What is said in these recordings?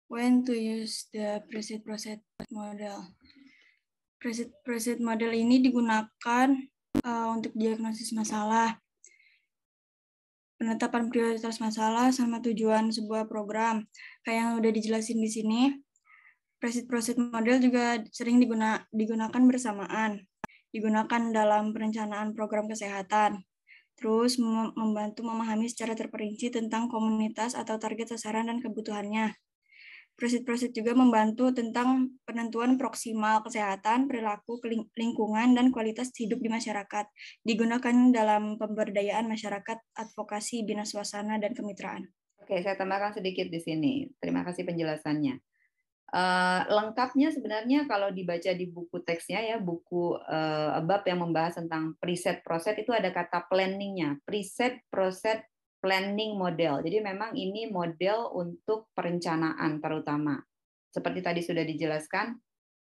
When to use the preset model. Preset model ini digunakan untuk diagnosis masalah, penetapan prioritas masalah, sama tujuan sebuah program. Kayak yang udah dijelasin di sini, preset model juga sering digunakan bersamaan. Digunakan dalam perencanaan program kesehatan. Terus membantu memahami secara terperinci tentang komunitas atau target sasaran dan kebutuhannya. Preset juga membantu tentang penentuan proksimal kesehatan, perilaku, lingkungan, dan kualitas hidup di masyarakat. Digunakan dalam pemberdayaan masyarakat, advokasi, bina suasana, dan kemitraan. Oke, saya tambahkan sedikit di sini. Terima kasih penjelasannya. Lengkapnya sebenarnya kalau dibaca di buku teksnya ya, buku bab yang membahas tentang preset proset itu ada kata planningnya, preset proset planning model. Jadi memang ini model untuk perencanaan terutama. Seperti tadi sudah dijelaskan,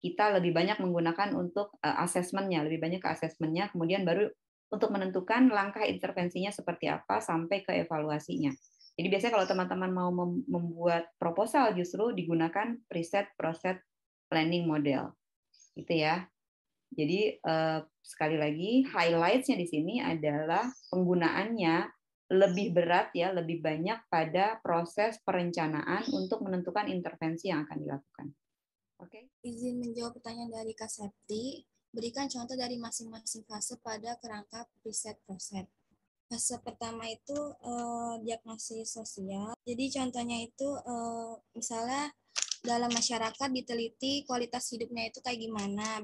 kita lebih banyak menggunakan untuk asesmennya, lebih banyak ke asesmennya, kemudian baru untuk menentukan langkah intervensinya seperti apa sampai ke evaluasinya. Jadi biasanya kalau teman-teman mau membuat proposal justru digunakan preset proset planning model, gitu ya. Jadi sekali lagi highlights-nya di sini adalah penggunaannya lebih berat ya, lebih banyak pada proses perencanaan untuk menentukan intervensi yang akan dilakukan. Oke. Izin menjawab pertanyaan dari Kak Septi. Berikan contoh dari masing-masing fase pada kerangka preset proset. Fase pertama itu diagnosis sosial. Jadi contohnya itu misalnya dalam masyarakat diteliti kualitas hidupnya itu kayak gimana,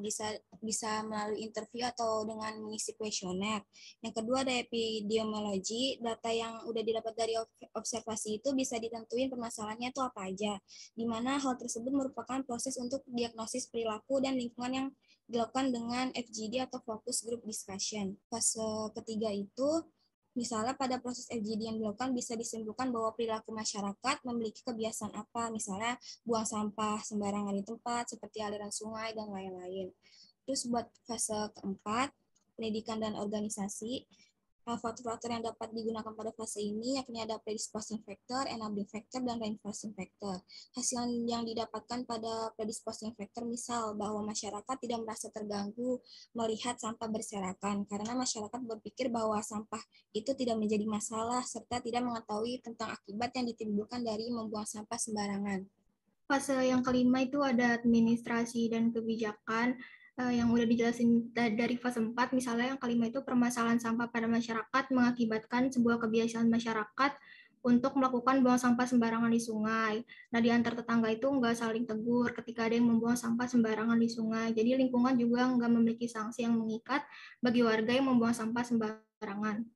bisa melalui interview atau dengan mengisi kuesioner. Yang kedua ada epidemiologi, data yang udah didapat dari observasi itu bisa ditentuin permasalahannya itu apa aja, di mana hal tersebut merupakan proses untuk diagnosis perilaku dan lingkungan yang dilakukan dengan FGD atau focus group discussion. Fase ketiga itu misalnya pada proses FGD yang dilakukan bisa disimpulkan bahwa perilaku masyarakat memiliki kebiasaan apa, misalnya buang sampah sembarangan di tempat, seperti aliran sungai, dan lain-lain. Terus buat fase keempat, pendidikan dan organisasi, faktor-faktor yang dapat digunakan pada fase ini yakni ada predisposing factor, enabling factor, dan reinforcing factor. Hasil yang didapatkan pada predisposing factor misal bahwa masyarakat tidak merasa terganggu melihat sampah berserakan karena masyarakat berpikir bahwa sampah itu tidak menjadi masalah serta tidak mengetahui tentang akibat yang ditimbulkan dari membuang sampah sembarangan. Fase yang kelima itu ada administrasi dan kebijakan yang udah dijelasin dari fase 4, misalnya yang kelima itu permasalahan sampah pada masyarakat mengakibatkan sebuah kebiasaan masyarakat untuk melakukan buang sampah sembarangan di sungai. Nah, di antar tetangga itu nggak saling tegur ketika ada yang membuang sampah sembarangan di sungai. Jadi lingkungan juga nggak memiliki sanksi yang mengikat bagi warga yang membuang sampah sembarangan.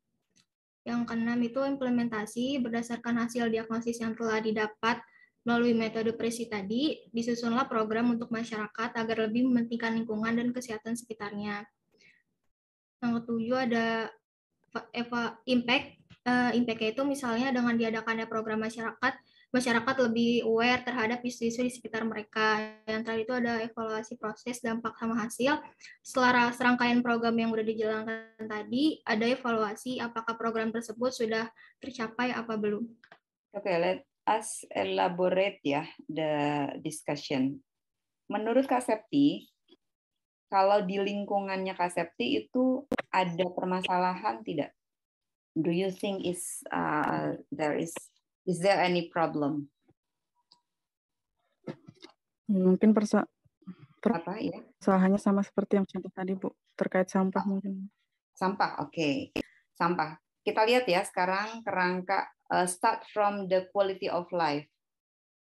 Yang keenam itu implementasi berdasarkan hasil diagnosis yang telah didapat melalui metode Presi tadi, disusunlah program untuk masyarakat agar lebih mementingkan lingkungan dan kesehatan sekitarnya. Yang ketujuh ada impact. Impact-nya itu misalnya dengan diadakannya program masyarakat lebih aware terhadap isu-isu di sekitar mereka. Yang terakhir itu ada evaluasi proses, dampak, sama hasil. Setelah serangkaian program yang sudah dijalankan tadi, ada evaluasi apakah program tersebut sudah tercapai apa belum. Oke, let us elaborate ya the discussion. Menurut Kak Septi, kalau di lingkungannya Kak Septi itu ada permasalahan tidak? Do you think is there any problem? Mungkin apa ya? Permasalahannya sama seperti yang contoh tadi, Bu, terkait sampah mungkin. Sampah, oke. Sampah. Kita lihat ya sekarang kerangka start from the quality of life.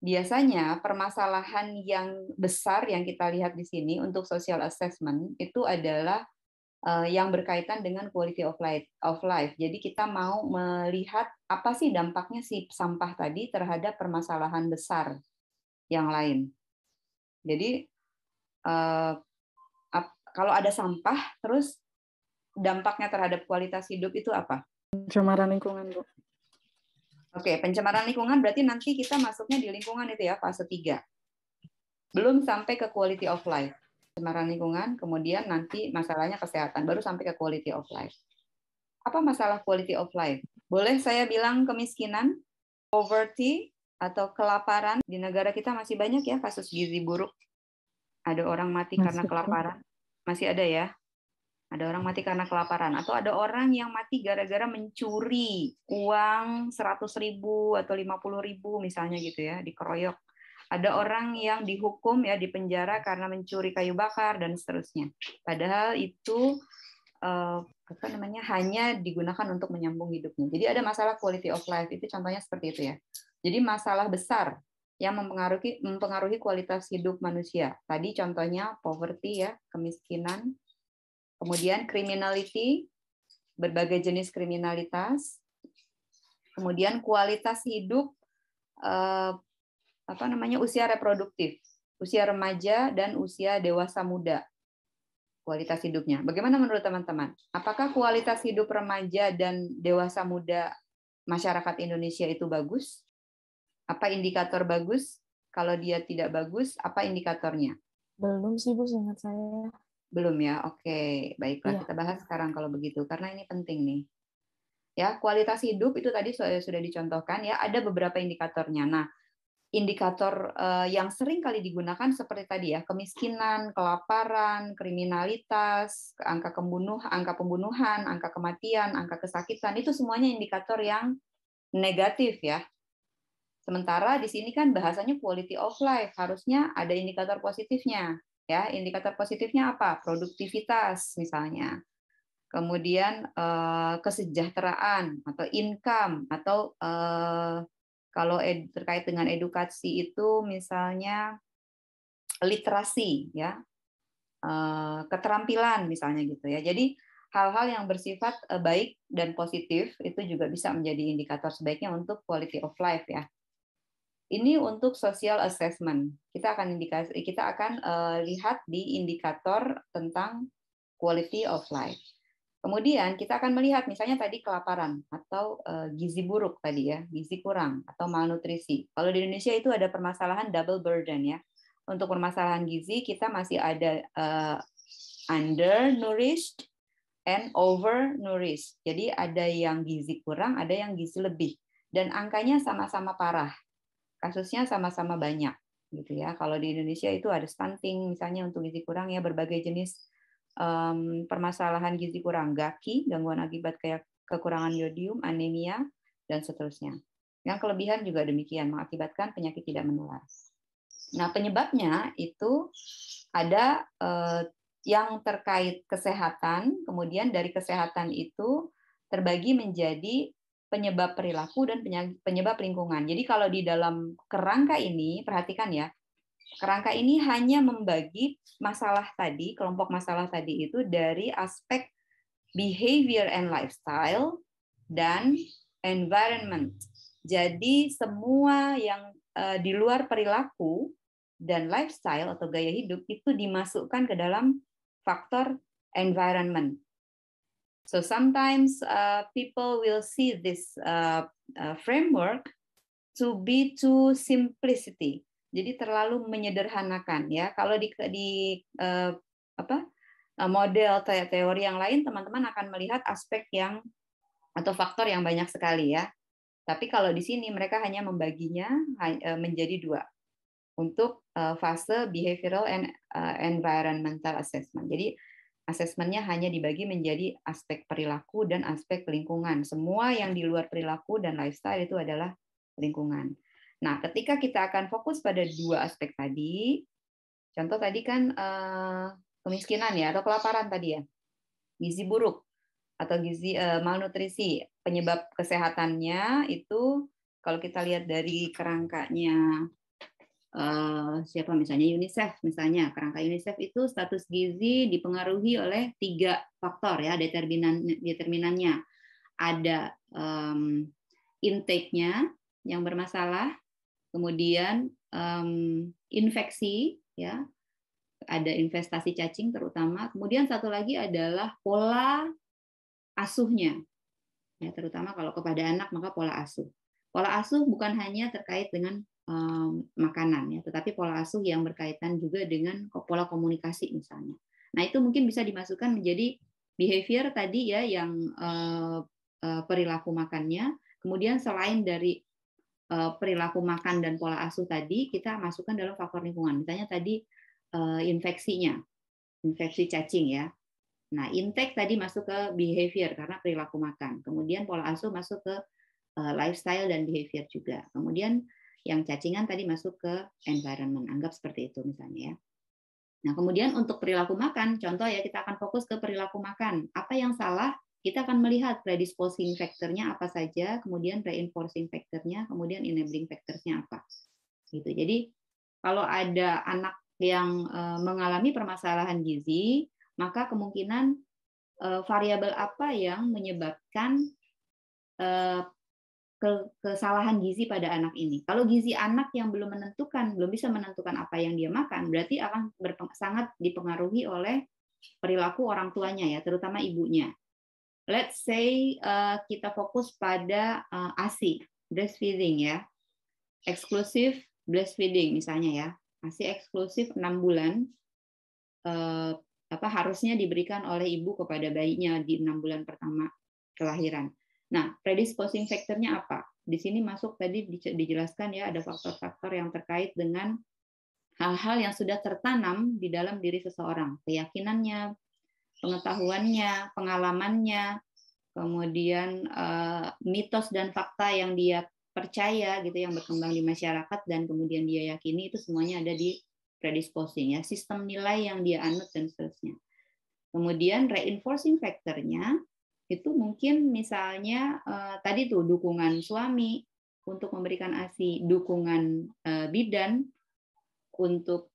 Biasanya permasalahan yang besar yang kita lihat di sini untuk social assessment itu adalah yang berkaitan dengan quality of life. Jadi kita mau melihat apa sih dampaknya si sampah tadi terhadap permasalahan besar yang lain. Jadi kalau ada sampah, terus dampaknya terhadap kualitas hidup itu apa? Pencemaran lingkungan, Bu. Oke, pencemaran lingkungan berarti nanti kita masuknya di lingkungan itu ya, fase 3. Belum sampai ke quality of life. Pencemaran lingkungan, kemudian nanti masalahnya kesehatan, baru sampai ke quality of life. Apa masalah quality of life? Boleh saya bilang kemiskinan, poverty, atau kelaparan? Di negara kita masih banyak ya kasus gizi buruk. Ada orang mati karena Masih. kelaparan. Masih ada ya? Ada orang mati karena kelaparan. Atau ada orang yang mati gara-gara mencuri uang 100.000 atau 50.000 misalnya gitu ya, dikeroyok. Ada orang yang dihukum ya di penjara karena mencuri kayu bakar dan seterusnya. Padahal itu hanya digunakan untuk menyambung hidupnya. Jadi ada masalah quality of life, itu contohnya seperti itu ya. Jadi masalah besar yang mempengaruhi kualitas hidup manusia. Tadi contohnya poverty ya, kemiskinan. Kemudian criminality, berbagai jenis kriminalitas. Kemudian kualitas hidup usia reproduktif, usia remaja dan usia dewasa muda. Kualitas hidupnya. Bagaimana menurut teman-teman? Apakah kualitas hidup remaja dan dewasa muda masyarakat Indonesia itu bagus? Apa indikator bagus? Kalau dia tidak bagus, apa indikatornya? Belum sih Bu, seingat saya. Belum ya? Oke, baiklah. Iya. Kita bahas sekarang kalau begitu, karena ini penting nih. Ya, kualitas hidup itu tadi sudah dicontohkan ya, ada beberapa indikatornya. Nah, indikator yang sering kali digunakan seperti tadi ya, kemiskinan, kelaparan, kriminalitas, angka pembunuhan, angka kematian, angka kesakitan, itu semuanya indikator yang negatif ya. Sementara di sini kan bahasanya quality of life, harusnya ada indikator positifnya. Ya, indikator positifnya apa? Produktivitas misalnya. Kemudian kesejahteraan atau income atau kalau terkait dengan edukasi itu misalnya literasi ya, keterampilan misalnya gitu ya. Jadi hal-hal yang bersifat baik dan positif itu juga bisa menjadi indikator sebaiknya untuk quality of life ya. Ini untuk social assessment. Kita akan lihat di indikator tentang quality of life. Kemudian kita akan melihat misalnya tadi kelaparan atau gizi buruk tadi ya, gizi kurang atau malnutrisi. Kalau di Indonesia itu ada permasalahan double burden ya. Untuk permasalahan gizi kita masih ada undernourished and overnourished. Jadi ada yang gizi kurang, ada yang gizi lebih. Dan angkanya sama-sama parah. Kasusnya sama-sama banyak gitu ya. Kalau di Indonesia itu ada stunting misalnya untuk gizi kurang ya, berbagai jenis permasalahan gizi kurang, GAKI, gangguan akibat kayak kekurangan yodium, anemia, dan seterusnya. Yang kelebihan juga demikian, mengakibatkan penyakit tidak menular. Nah, penyebabnya itu ada yang terkait kesehatan, kemudian dari kesehatan itu terbagi menjadi penyebab perilaku dan penyebab lingkungan. Jadi kalau di dalam kerangka ini, perhatikan ya, kerangka ini hanya membagi masalah tadi, kelompok masalah tadi itu dari aspek behavior and lifestyle dan environment. Jadi semua yang di luar perilaku dan lifestyle atau gaya hidup itu dimasukkan ke dalam faktor environment. So sometimes people will see this framework to be too simplicity. Jadi terlalu menyederhanakan ya. Kalau di model teori yang lain, teman-teman akan melihat aspek yang atau faktor yang banyak sekali ya. Tapi kalau di sini mereka hanya membaginya menjadi dua untuk fase behavioral and environmental assessment. Jadi asesmennya hanya dibagi menjadi aspek perilaku dan aspek lingkungan. Semua yang di luar perilaku dan lifestyle itu adalah lingkungan. Nah, ketika kita akan fokus pada dua aspek tadi, contoh tadi kan kemiskinan ya atau kelaparan tadi ya, gizi buruk atau gizi malnutrisi, penyebab kesehatannya itu kalau kita lihat dari kerangkanya siapa misalnya UNICEF misalnya, kerangka UNICEF itu status gizi dipengaruhi oleh 3 faktor ya determinannya. Ada intake-nya yang bermasalah, kemudian infeksi ya, ada investasi cacing terutama, kemudian satu lagi adalah pola asuhnya ya, terutama kalau kepada anak maka pola asuh. Pola asuh bukan hanya terkait dengan makanan ya, tetapi pola asuh yang berkaitan juga dengan pola komunikasi misalnya. Nah, itu mungkin bisa dimasukkan menjadi behavior tadi ya, yang perilaku makannya. Kemudian selain dari perilaku makan dan pola asuh tadi kita masukkan dalam faktor lingkungan. Misalnya tadi infeksinya, infeksi cacing ya. Nah, intake tadi masuk ke behavior karena perilaku makan. Kemudian pola asuh masuk ke lifestyle dan behavior juga. Kemudian yang cacingan tadi masuk ke environment. Anggap seperti itu misalnya ya. Nah, kemudian untuk perilaku makan, contoh ya kita akan fokus ke perilaku makan. Apa yang salah? Kita akan melihat predisposing factor-nya apa saja, kemudian reinforcing factor-nya, kemudian enabling factors-nya apa. Gitu. Jadi kalau ada anak yang mengalami permasalahan gizi, maka kemungkinan variabel apa yang menyebabkan kesalahan gizi pada anak ini. Kalau gizi anak yang belum bisa menentukan apa yang dia makan, berarti akan sangat dipengaruhi oleh perilaku orang tuanya ya, terutama ibunya. Let's say kita fokus pada ASI, breastfeeding ya, eksklusif breastfeeding misalnya ya, ASI eksklusif 6 bulan harusnya diberikan oleh ibu kepada bayinya di 6 bulan pertama kelahiran. Nah, predisposing factor-nya apa? Di sini masuk tadi dijelaskan ya, ada faktor-faktor yang terkait dengan hal-hal yang sudah tertanam di dalam diri seseorang, keyakinannya, pengetahuannya, pengalamannya, kemudian mitos dan fakta yang dia percaya gitu, yang berkembang di masyarakat dan kemudian dia yakini, itu semuanya ada di predisposing ya, sistem nilai yang dia anut dan seterusnya. Kemudian reinforcing factor-nya itu mungkin misalnya tadi tuh dukungan suami untuk memberikan ASI, dukungan bidan untuk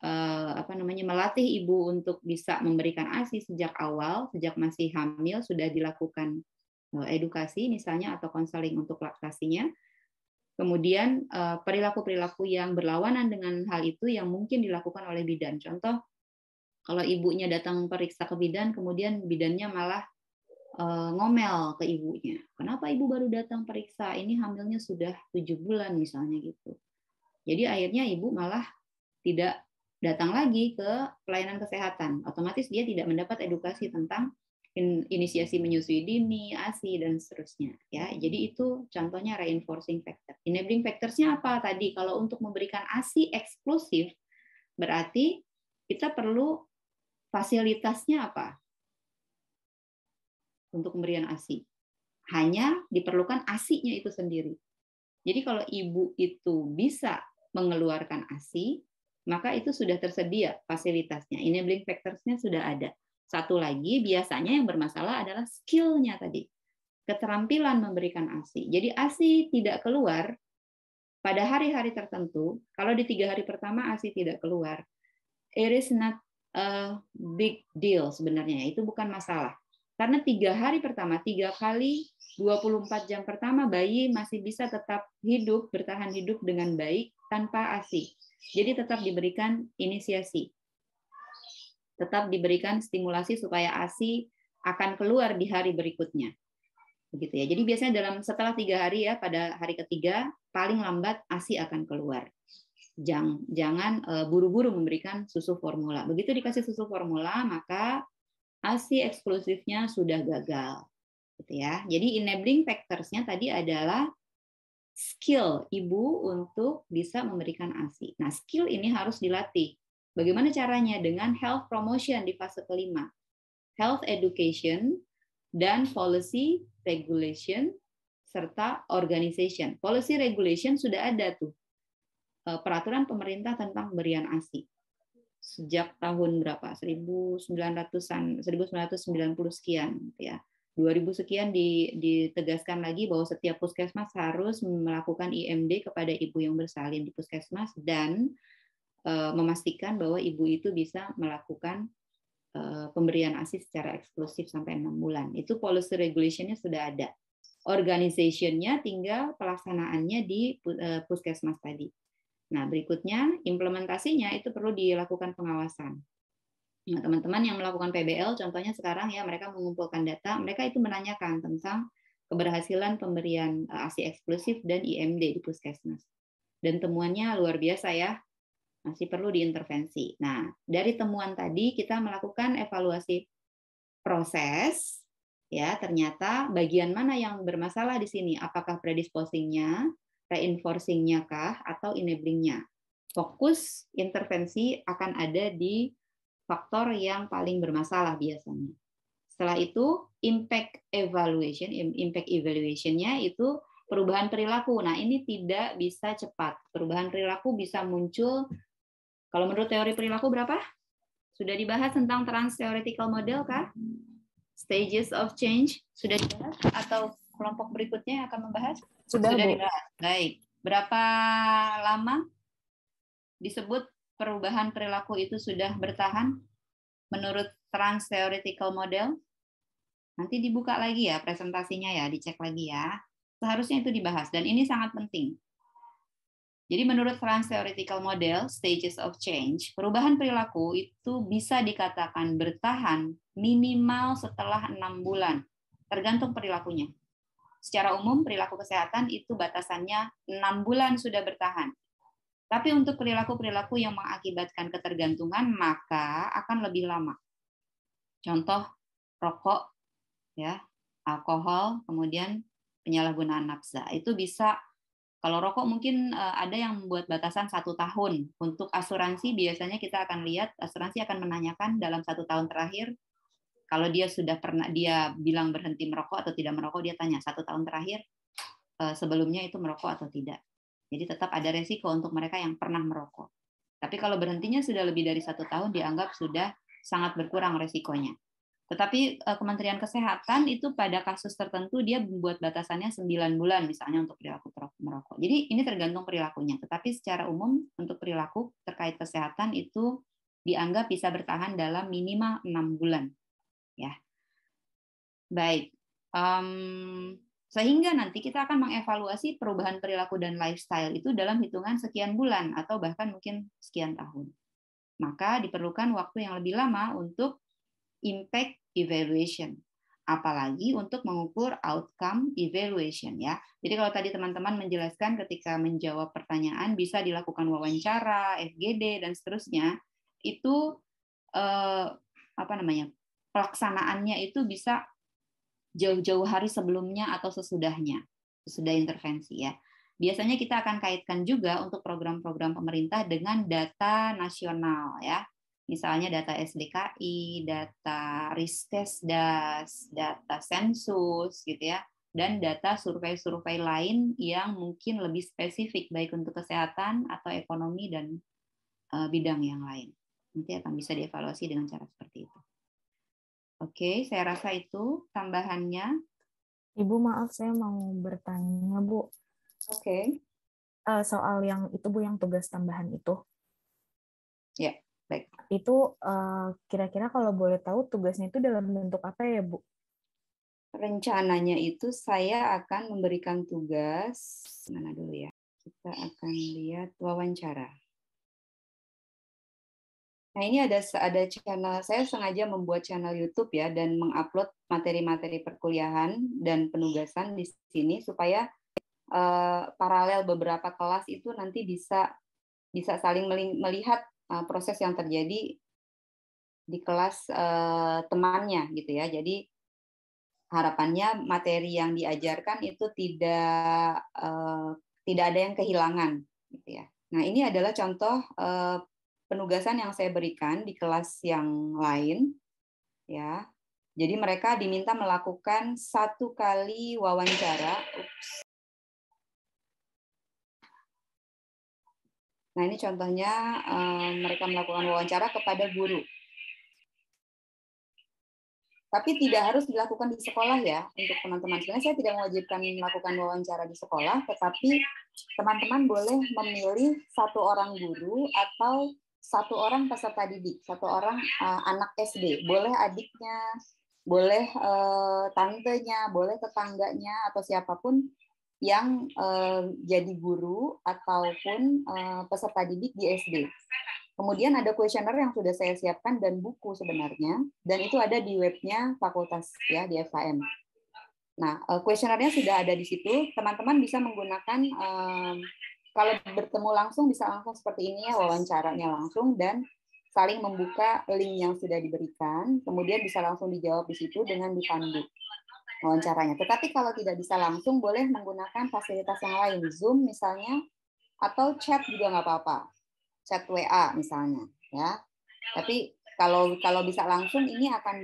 melatih ibu untuk bisa memberikan ASI sejak awal, sejak masih hamil sudah dilakukan edukasi misalnya atau konseling untuk laktasinya. Kemudian perilaku-perilaku yang berlawanan dengan hal itu yang mungkin dilakukan oleh bidan. Contoh, kalau ibunya datang periksa ke bidan, kemudian bidannya malah ngomel ke ibunya. Kenapa ibu baru datang periksa? Ini hamilnya sudah 7 bulan misalnya gitu. Jadi akhirnya ibu malah tidak datang lagi ke pelayanan kesehatan. Otomatis dia tidak mendapat edukasi tentang inisiasi menyusui dini, ASI dan seterusnya. Ya, jadi itu contohnya reinforcing factor. Enabling factors-nya apa tadi? Kalau untuk memberikan ASI eksklusif, berarti kita perlu fasilitasnya apa? Untuk pemberian ASI. Hanya diperlukan ASI-nya itu sendiri. Jadi kalau ibu itu bisa mengeluarkan ASI, maka itu sudah tersedia fasilitasnya. Enabling factors-nya sudah ada. Satu lagi, biasanya yang bermasalah adalah skill-nya tadi. Keterampilan memberikan ASI. Jadi ASI tidak keluar pada hari-hari tertentu. Kalau di 3 hari pertama ASI tidak keluar, it is not a big deal sebenarnya. Itu bukan masalah. Karena 3 hari pertama, 3 kali 24 jam pertama bayi masih bisa tetap hidup, bertahan hidup dengan baik tanpa ASI. Jadi tetap diberikan inisiasi. Tetap diberikan stimulasi supaya ASI akan keluar di hari berikutnya. Begitu ya. Jadi biasanya setelah 3 hari ya, pada hari ketiga paling lambat ASI akan keluar. Jangan buru-buru memberikan susu formula. Begitu dikasih susu formula, maka ASI eksklusifnya sudah gagal, gitu ya. Jadi enabling factors-nya tadi adalah skill ibu untuk bisa memberikan ASI. Nah, skill ini harus dilatih. Bagaimana caranya? Dengan health promotion di fase kelima, health education dan policy regulation serta organization. Policy regulation sudah ada tuh, peraturan pemerintah tentang pemberian ASI. Sejak tahun berapa? 1990 sekian ya. 2000 sekian ditegaskan lagi bahwa setiap puskesmas harus melakukan IMD kepada ibu yang bersalin di puskesmas dan memastikan bahwa ibu itu bisa melakukan pemberian ASI secara eksklusif sampai 6 bulan. Itu policy regulation-nya sudah ada. Organization-nya tinggal pelaksanaannya di puskesmas tadi. Nah, berikutnya implementasinya itu perlu dilakukan pengawasan. Nah, teman-teman yang melakukan PBL, contohnya sekarang ya, mereka mengumpulkan data, mereka itu menanyakan tentang keberhasilan pemberian ASI eksklusif dan IMD di puskesmas. Dan temuannya luar biasa ya, masih perlu diintervensi. Nah, dari temuan tadi kita melakukan evaluasi proses, ya ternyata bagian mana yang bermasalah di sini? Apakah predisposingnya? reinforcing-nya kah atau enabling-nya. Fokus intervensi akan ada di faktor yang paling bermasalah biasanya. Setelah itu impact evaluation-nya itu perubahan perilaku. Nah, ini tidak bisa cepat. Perubahan perilaku bisa muncul, kalau menurut teori perilaku berapa? Sudah dibahas tentang trans-theoretical model kah? Stages of change sudah dibahas atau kelompok berikutnya yang akan membahas? Sudah, Bu. Dibahas. Baik. Berapa lama disebut perubahan perilaku itu sudah bertahan menurut trans-theoretical model? Nanti dibuka lagi ya presentasinya ya, dicek lagi ya. Seharusnya itu dibahas dan ini sangat penting. Jadi menurut trans-theoretical model, stages of change, perubahan perilaku itu bisa dikatakan bertahan minimal setelah 6 bulan, tergantung perilakunya. Secara umum, perilaku kesehatan itu batasannya 6 bulan sudah bertahan. Tapi untuk perilaku-perilaku yang mengakibatkan ketergantungan, maka akan lebih lama. Contoh, rokok, ya, alkohol, kemudian penyalahgunaan nafsa. Itu bisa, kalau rokok mungkin ada yang membuat batasan 1 tahun. Untuk asuransi biasanya kita akan lihat, asuransi akan menanyakan dalam 1 tahun terakhir, kalau dia sudah pernah, dia bilang berhenti merokok atau tidak merokok, dia tanya 1 tahun terakhir sebelumnya itu merokok atau tidak. Jadi tetap ada resiko untuk mereka yang pernah merokok. Tapi kalau berhentinya sudah lebih dari 1 tahun, dianggap sudah sangat berkurang resikonya. Tetapi Kementerian Kesehatan itu pada kasus tertentu dia membuat batasannya 9 bulan misalnya untuk perilaku merokok. Jadi ini tergantung perilakunya. Tetapi secara umum untuk perilaku terkait kesehatan itu dianggap bisa bertahan dalam minimal 6 bulan. Ya, baik. Sehingga nanti kita akan mengevaluasi perubahan perilaku dan lifestyle itu dalam hitungan sekian bulan atau bahkan mungkin sekian tahun. Maka diperlukan waktu yang lebih lama untuk impact evaluation, apalagi untuk mengukur outcome evaluation ya. Jadi kalau tadi teman-teman menjelaskan ketika menjawab pertanyaan bisa dilakukan wawancara, FGD dan seterusnya, itu pelaksanaannya itu bisa jauh-jauh hari sebelumnya atau sesudahnya, sesudah intervensi ya. Biasanya kita akan kaitkan juga untuk program-program pemerintah dengan data nasional ya. Misalnya data SDKI, data Riskesdas, data sensus gitu ya, dan data survei-survei lain yang mungkin lebih spesifik baik untuk kesehatan atau ekonomi dan bidang yang lain. Nanti akan bisa dievaluasi dengan cara seperti itu. Oke, saya rasa itu tambahannya. Ibu, maaf saya mau bertanya, Bu. Oke. Soal yang itu, Bu, yang tugas tambahan itu. Ya, baik. Itu kira-kira kalau boleh tahu tugasnya itu dalam bentuk apa ya, Bu? Rencananya itu saya akan memberikan tugas, mana dulu ya? Kita akan lihat wawancara. Nah, ini ada channel, saya sengaja membuat channel YouTube ya dan mengupload materi-materi perkuliahan dan penugasan di sini supaya paralel beberapa kelas itu nanti bisa saling melihat proses yang terjadi di kelas temannya gitu ya. Jadi harapannya materi yang diajarkan itu tidak ada yang kehilangan gitu ya. Nah, ini adalah contoh penugasan yang saya berikan di kelas yang lain ya. Jadi mereka diminta melakukan 1 kali wawancara. Nah, ini contohnya mereka melakukan wawancara kepada guru. Tapi tidak harus dilakukan di sekolah ya untuk teman-teman. Sebenarnya saya tidak mewajibkan melakukan wawancara di sekolah, tetapi teman-teman boleh memilih 1 orang guru atau 1 orang peserta didik, 1 orang anak SD. Boleh adiknya, boleh tantenya, boleh tetangganya, atau siapapun yang jadi guru ataupun peserta didik di SD. Kemudian ada kuesioner yang sudah saya siapkan dan buku sebenarnya, dan itu ada di webnya fakultas ya di FKM. Nah, kuesionernya sudah ada di situ. Teman-teman bisa menggunakan kalau bertemu langsung bisa langsung seperti ini ya, wawancaranya langsung dan saling membuka link yang sudah diberikan, kemudian bisa langsung dijawab di situ dengan dipandu. wawancaranya. Tetapi kalau tidak bisa langsung, boleh menggunakan fasilitas yang lain, Zoom misalnya, atau chat juga nggak apa-apa, chat WA misalnya, ya. Tapi kalau bisa langsung, ini akan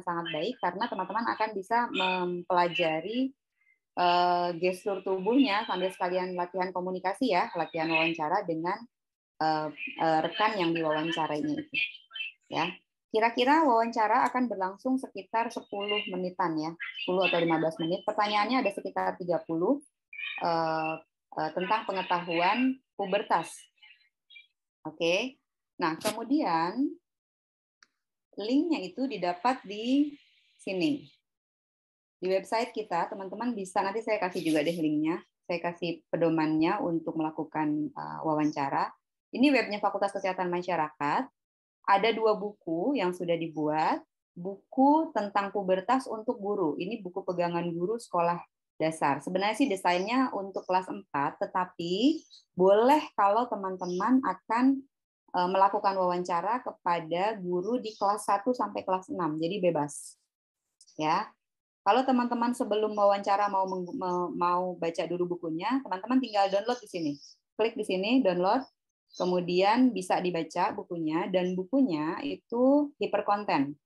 sangat baik karena teman-teman akan bisa mempelajari gestur tubuhnya sambil sekalian latihan komunikasi ya, latihan wawancara dengan rekan yang diwawancara-nya itu. Ya. Kira-kira wawancara akan berlangsung sekitar 10 menitan ya, 10 atau 15 menit. Pertanyaannya ada sekitar 30 tentang pengetahuan pubertas. Oke. Nah, kemudian linknya itu didapat di sini. Di website kita, teman-teman bisa, nanti saya kasih juga deh linknya. Saya kasih pedomannya untuk melakukan wawancara. Ini webnya Fakultas Kesehatan Masyarakat. Ada 2 buku yang sudah dibuat, buku tentang pubertas untuk guru. Ini buku pegangan guru sekolah dasar. Sebenarnya sih desainnya untuk kelas 4, tetapi boleh kalau teman-teman akan melakukan wawancara kepada guru di kelas 1 sampai kelas 6, jadi bebas. Ya. Kalau teman-teman sebelum wawancara mau baca dulu bukunya, teman-teman tinggal download di sini. Klik di sini, download. Kemudian bisa dibaca bukunya, dan bukunya itu hiperkonten.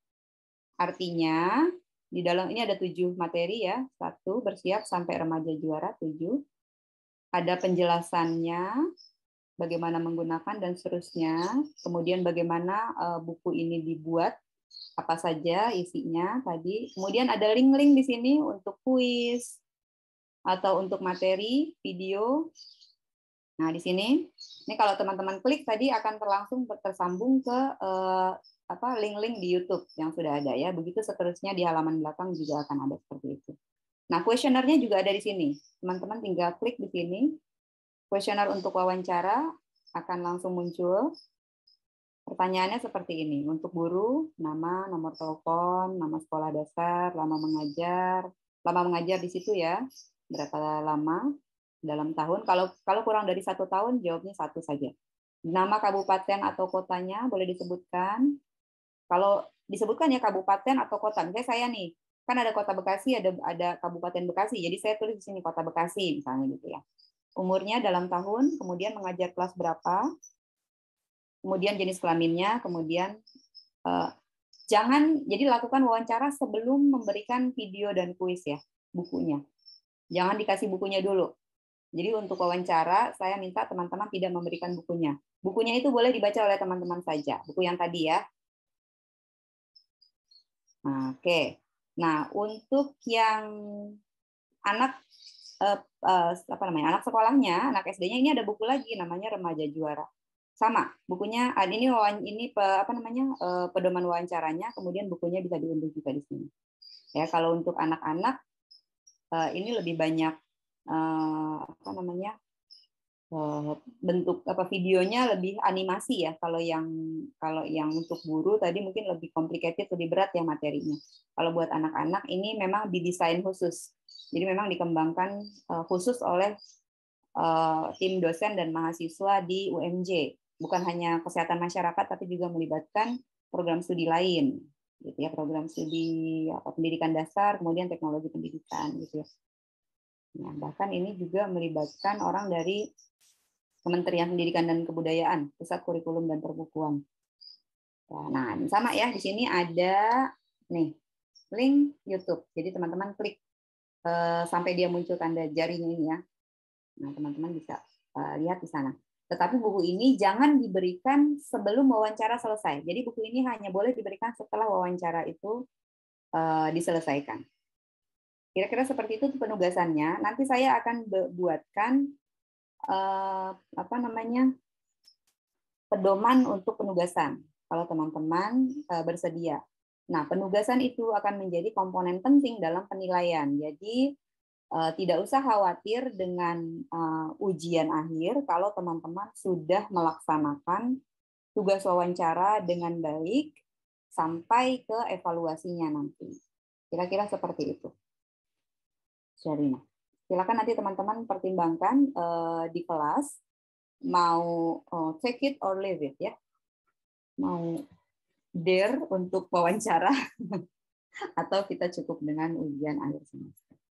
Artinya, di dalam ini ada 7 materi ya. 1, bersiap sampai remaja juara, 7. Ada penjelasannya, bagaimana menggunakan, dan seterusnya. Kemudian bagaimana buku ini dibuat, apa saja isinya tadi. Kemudian ada link-link di sini untuk kuis, atau untuk materi, video. Nah, di sini, ini kalau teman-teman klik tadi akan langsung tersambung ke link-link di YouTube yang sudah ada ya. Begitu seterusnya di halaman belakang juga akan ada seperti itu. Nah, kuesionernya juga ada di sini. Teman-teman tinggal klik di sini. Kuesioner untuk wawancara akan langsung muncul. Pertanyaannya seperti ini. Untuk guru, nama, nomor telepon, nama sekolah dasar, lama mengajar di situ ya. Berapa lama dalam tahun? Kalau kurang dari 1 tahun, jawabnya 1 saja. Nama kabupaten atau kotanya boleh disebutkan. Kalau disebutkan ya kabupaten atau kota. Misalnya saya nih, kan ada Kota Bekasi, ada Kabupaten Bekasi. Jadi saya tulis di sini Kota Bekasi misalnya gitu ya. Umurnya dalam tahun, kemudian mengajar kelas berapa, kemudian jenis kelaminnya, kemudian jadi lakukan wawancara sebelum memberikan video dan kuis ya, bukunya. Jangan dikasih bukunya dulu. Jadi untuk wawancara, saya minta teman-teman tidak memberikan bukunya. Bukunya itu boleh dibaca oleh teman-teman saja. Buku yang tadi ya. Oke. Nah, untuk yang anak anak sekolahnya, anak SD-nya, ini ada buku lagi namanya Remaja Juara. Sama, bukunya ini pedoman wawancaranya, kemudian bukunya bisa diunduh juga di sini. Ya, kalau untuk anak-anak ini lebih banyak bentuk videonya lebih animasi ya. Kalau yang untuk guru tadi mungkin lebih complicated, lebih berat ya materinya. Kalau buat anak-anak ini memang didesain khusus. Jadi memang dikembangkan khusus oleh tim dosen dan mahasiswa di UMJ. Bukan hanya kesehatan masyarakat, tapi juga melibatkan program studi lain, gitu ya, program studi pendidikan dasar, kemudian teknologi pendidikan, gitu ya. Nah, bahkan ini juga melibatkan orang dari Kementerian Pendidikan dan Kebudayaan, Pusat Kurikulum dan Perbukuan. Nah, sama ya, di sini ada nih link YouTube. Jadi teman-teman klik sampai dia muncul tanda jarinya ini ya. Nah, teman-teman bisa lihat di sana. Tetapi buku ini jangan diberikan sebelum wawancara selesai. Jadi buku ini hanya boleh diberikan setelah wawancara itu diselesaikan. Kira-kira seperti itu penugasannya. Nanti saya akan buatkan pedoman untuk penugasan kalau teman-teman bersedia. Nah, penugasan itu akan menjadi komponen penting dalam penilaian. Jadi tidak usah khawatir dengan ujian akhir kalau teman-teman sudah melaksanakan tugas wawancara dengan baik sampai ke evaluasinya nanti. Kira-kira seperti itu. Syarina. Silakan nanti teman-teman pertimbangkan di kelas mau take it or leave it ya. Mau dare untuk wawancara atau kita cukup dengan ujian akhir semester.